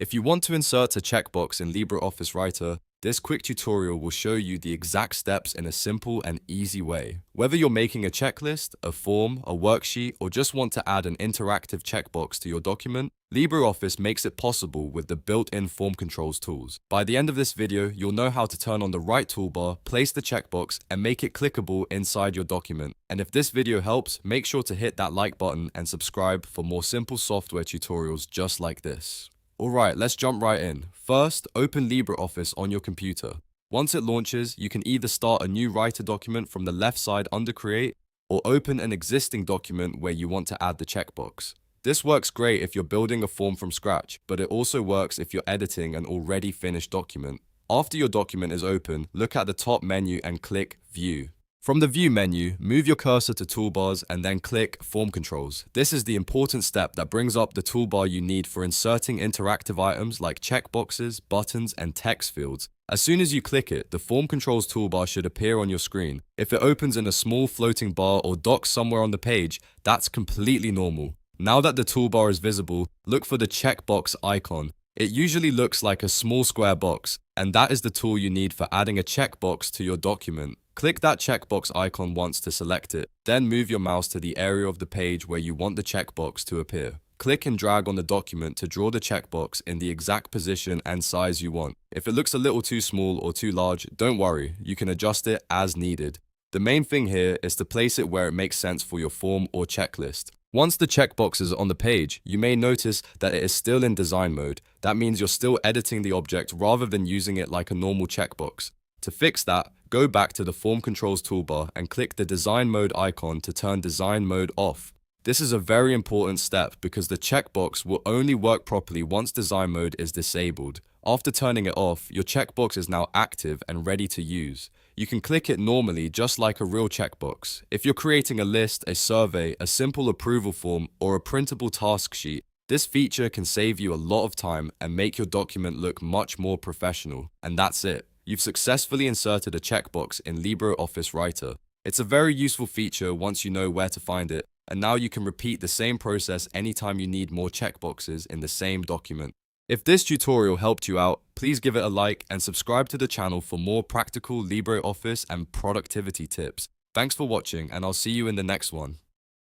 If you want to insert a checkbox in LibreOffice Writer, this quick tutorial will show you the exact steps in a simple and easy way. Whether you're making a checklist, a form, a worksheet, or just want to add an interactive checkbox to your document, LibreOffice makes it possible with the built-in form controls tools. By the end of this video, you'll know how to turn on the right toolbar, place the checkbox, and make it clickable inside your document. And if this video helps, make sure to hit that like button and subscribe for more simple software tutorials just like this. Alright, let's jump right in. First, open LibreOffice on your computer. Once it launches, you can either start a new Writer document from the left side under Create, or open an existing document where you want to add the checkbox. This works great if you're building a form from scratch, but it also works if you're editing an already finished document. After your document is open, look at the top menu and click View. From the View menu, move your cursor to Toolbars and then click Form Controls. This is the important step that brings up the toolbar you need for inserting interactive items like checkboxes, buttons, and text fields. As soon as you click it, the Form Controls toolbar should appear on your screen. If it opens in a small floating bar or docks somewhere on the page, that's completely normal. Now that the toolbar is visible, look for the checkbox icon. It usually looks like a small square box, and that is the tool you need for adding a checkbox to your document. Click that checkbox icon once to select it, then move your mouse to the area of the page where you want the checkbox to appear. Click and drag on the document to draw the checkbox in the exact position and size you want. If it looks a little too small or too large, don't worry, you can adjust it as needed. The main thing here is to place it where it makes sense for your form or checklist. Once the checkbox is on the page, you may notice that it is still in design mode. That means you're still editing the object rather than using it like a normal checkbox. To fix that, go back to the Form Controls toolbar and click the Design Mode icon to turn Design Mode off. This is a very important step because the checkbox will only work properly once Design Mode is disabled. After turning it off, your checkbox is now active and ready to use. You can click it normally just like a real checkbox. If you're creating a list, a survey, a simple approval form, or a printable task sheet, this feature can save you a lot of time and make your document look much more professional. And that's it. You've successfully inserted a checkbox in LibreOffice Writer. It's a very useful feature once you know where to find it, and now you can repeat the same process anytime you need more checkboxes in the same document. If this tutorial helped you out, please give it a like and subscribe to the channel for more practical LibreOffice and productivity tips. Thanks for watching, and I'll see you in the next one.